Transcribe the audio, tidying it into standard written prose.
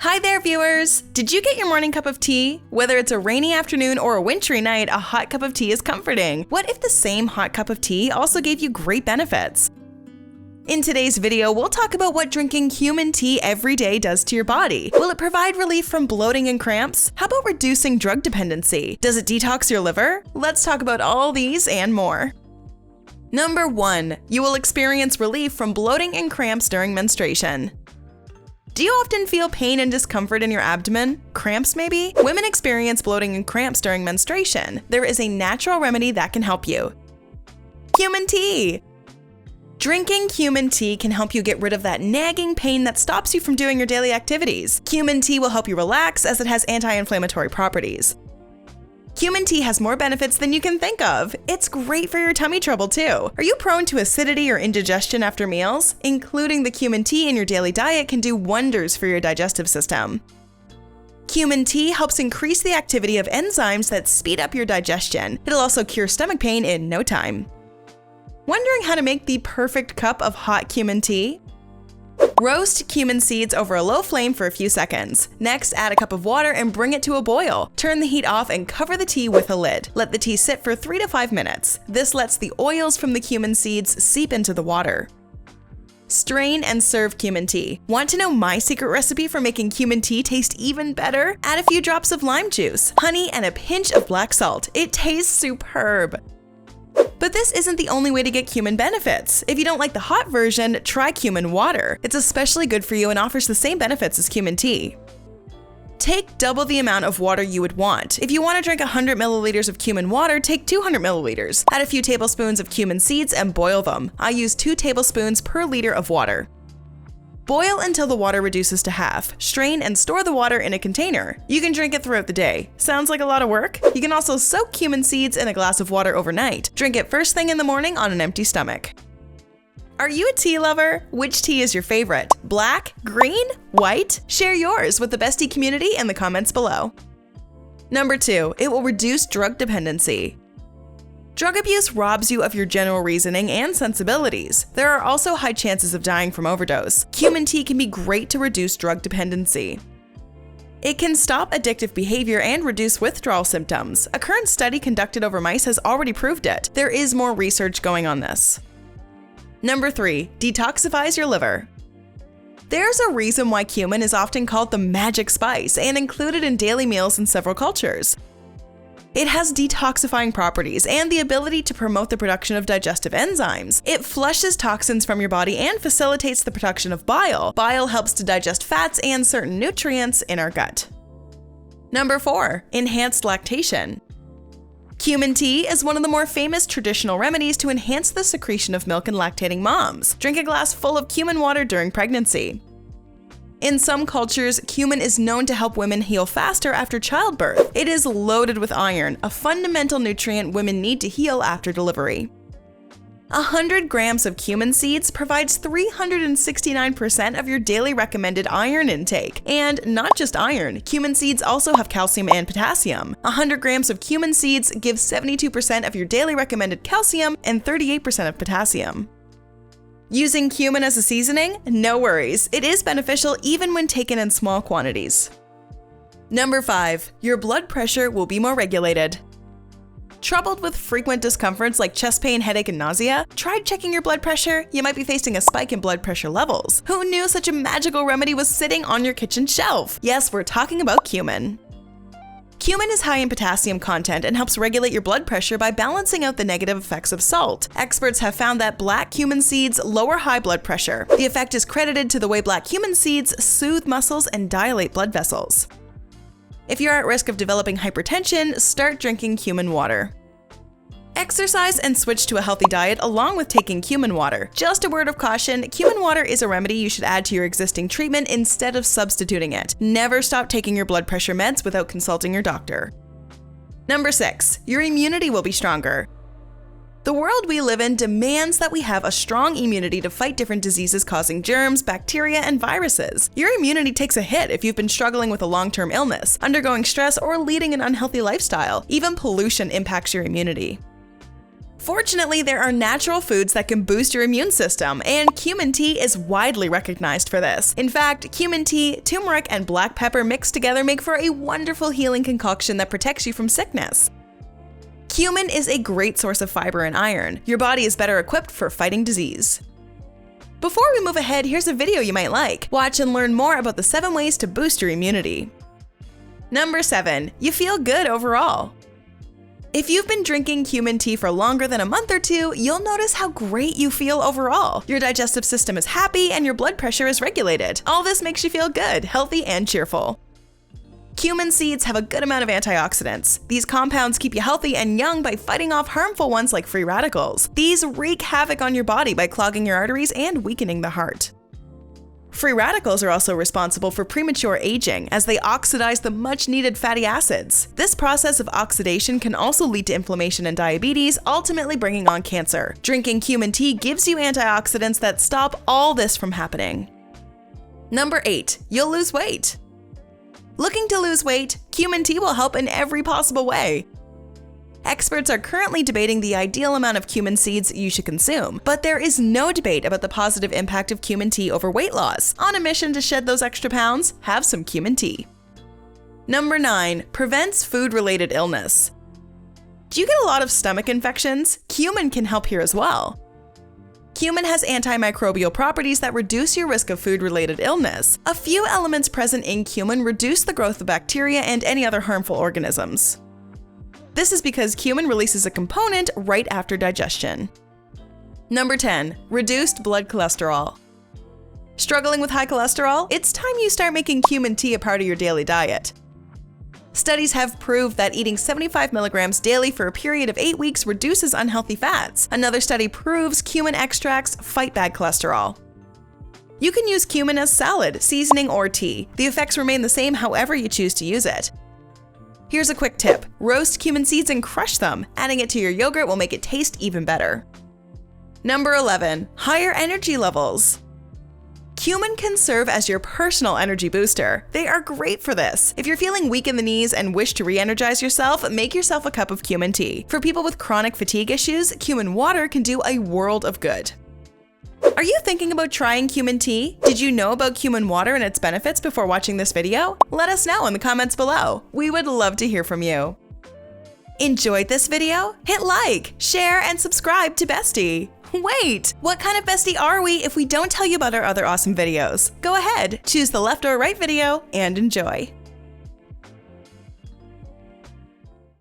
Hi there, viewers! Did you get your morning cup of tea? Whether it's a rainy afternoon or a wintry night, a hot cup of tea is comforting. What if the same hot cup of tea also gave you great benefits? In today's video, we'll talk about what drinking cumin tea every day does to your body. Will it provide relief from bloating and cramps? How about reducing drug dependency? Does it detox your liver? Let's talk about all these and more. Number 1. You will experience relief from bloating and cramps during menstruation. Do you often feel pain and discomfort in your abdomen? Cramps maybe? Women experience bloating and cramps during menstruation. There is a natural remedy that can help you. Cumin tea! Drinking cumin tea can help you get rid of that nagging pain that stops you from doing your daily activities. Cumin tea will help you relax as it has anti-inflammatory properties. Cumin tea has more benefits than you can think of. It's great for your tummy trouble too. Are you prone to acidity or indigestion after meals? Including the cumin tea in your daily diet can do wonders for your digestive system. Cumin tea helps increase the activity of enzymes that speed up your digestion. It'll also cure stomach pain in no time. Wondering how to make the perfect cup of hot cumin tea? Roast cumin seeds over a low flame for a few seconds. Next, add a cup of water and bring it to a boil. Turn the heat off and cover the tea with a lid. Let the tea sit for 3 to 5 minutes. This lets the oils from the cumin seeds seep into the water. Strain and serve cumin tea. Want to know my secret recipe for making cumin tea taste even better? Add a few drops of lime juice, honey, and a pinch of black salt. It tastes superb. But this isn't the only way to get cumin benefits. If you don't like the hot version, try cumin water. It's especially good for you and offers the same benefits as cumin tea. Take double the amount of water you would want. If you want to drink 100 milliliters of cumin water, take 200 milliliters. Add a few tablespoons of cumin seeds and boil them. I use 2 tablespoons per liter of water. Boil until the water reduces to half. Strain and store the water in a container. You can drink it throughout the day. Sounds like a lot of work? You can also soak cumin seeds in a glass of water overnight. Drink it first thing in the morning on an empty stomach. Are you a tea lover? Which tea is your favorite? Black? Green? White? Share yours with the Bestie community in the comments below. Number 2. It will reduce drug dependency. Drug abuse robs you of your general reasoning and sensibilities. There are also high chances of dying from overdose. Cumin tea can be great to reduce drug dependency. It can stop addictive behavior and reduce withdrawal symptoms. A current study conducted over mice has already proved it. There is more research going on this. Number 3. Detoxifies your liver. There's a reason why cumin is often called the magic spice and included in daily meals in several cultures. It has detoxifying properties and the ability to promote the production of digestive enzymes. It flushes toxins from your body and facilitates the production of bile. Bile helps to digest fats and certain nutrients in our gut. Number 4. Enhanced lactation. Cumin tea is one of the more famous traditional remedies to enhance the secretion of milk in lactating moms. Drink a glass full of cumin water during pregnancy. In some cultures, cumin is known to help women heal faster after childbirth. It is loaded with iron, a fundamental nutrient women need to heal after delivery. 100 grams of cumin seeds provides 369% of your daily recommended iron intake. And not just iron, cumin seeds also have calcium and potassium. 100 grams of cumin seeds gives 72% of your daily recommended calcium and 38% of potassium. Using cumin as a seasoning? No worries, it is beneficial even when taken in small quantities. Number 5. Your blood pressure will be more regulated. Troubled with frequent discomforts like chest pain, headache, and nausea? Try checking your blood pressure. You might be facing a spike in blood pressure levels. Who knew such a magical remedy was sitting on your kitchen shelf? Yes, we're talking about cumin. Cumin is high in potassium content and helps regulate your blood pressure by balancing out the negative effects of salt. Experts have found that black cumin seeds lower high blood pressure. The effect is credited to the way black cumin seeds soothe muscles and dilate blood vessels. If you're at risk of developing hypertension, start drinking cumin water. Exercise and switch to a healthy diet along with taking cumin water. Just a word of caution, cumin water is a remedy you should add to your existing treatment instead of substituting it. Never stop taking your blood pressure meds without consulting your doctor. Number 6. Your immunity will be stronger. The world we live in demands that we have a strong immunity to fight different diseases causing germs, bacteria, and viruses. Your immunity takes a hit if you've been struggling with a long-term illness, undergoing stress, or leading an unhealthy lifestyle. Even pollution impacts your immunity. Fortunately, there are natural foods that can boost your immune system, and cumin tea is widely recognized for this. In fact, cumin tea, turmeric, and black pepper mixed together make for a wonderful healing concoction that protects you from sickness. Cumin is a great source of fiber and iron. Your body is better equipped for fighting disease. Before we move ahead, here's a video you might like. Watch and learn more about the 7 ways to boost your immunity. Number 7. You feel good overall. If you've been drinking cumin tea for longer than a month or two, you'll notice how great you feel overall. Your digestive system is happy and your blood pressure is regulated. All this makes you feel good, healthy, and cheerful. Cumin seeds have a good amount of antioxidants. These compounds keep you healthy and young by fighting off harmful ones like free radicals. These wreak havoc on your body by clogging your arteries and weakening the heart. Free radicals are also responsible for premature aging, as they oxidize the much-needed fatty acids. This process of oxidation can also lead to inflammation and diabetes, ultimately bringing on cancer. Drinking cumin tea gives you antioxidants that stop all this from happening. Number 8. You'll lose weight. Looking to lose weight? Cumin tea will help in every possible way. Experts are currently debating the ideal amount of cumin seeds you should consume, but there is no debate about the positive impact of cumin tea over weight loss. On a mission to shed those extra pounds? Have some cumin tea. Number 9. Prevents food-related illness. Do you get a lot of stomach infections? Cumin can help here as well. Cumin has antimicrobial properties that reduce your risk of food-related illness. A few elements present in cumin reduce the growth of bacteria and any other harmful organisms. This is because cumin releases a component right after digestion. Number 10. Reduced blood cholesterol. Struggling with high cholesterol? It's time you start making cumin tea a part of your daily diet. Studies have proved that eating 75 milligrams daily for a period of 8 weeks reduces unhealthy fats. Another study proves cumin extracts fight bad cholesterol. You can use cumin as salad, seasoning, or tea. The effects remain the same however you choose to use it. Here's a quick tip. Roast cumin seeds and crush them. Adding it to your yogurt will make it taste even better. Number 11. Higher energy levels. Cumin can serve as your personal energy booster. They are great for this. If you're feeling weak in the knees and wish to re-energize yourself, make yourself a cup of cumin tea. For people with chronic fatigue issues, cumin water can do a world of good. Are you thinking about trying cumin tea? Did you know about cumin water and its benefits before watching this video? Let us know in the comments below. We would love to hear from you. Enjoyed this video? Hit like, share, and subscribe to Bestie. Wait, what kind of bestie are we if we don't tell you about our other awesome videos? Go ahead, choose the left or right video and enjoy.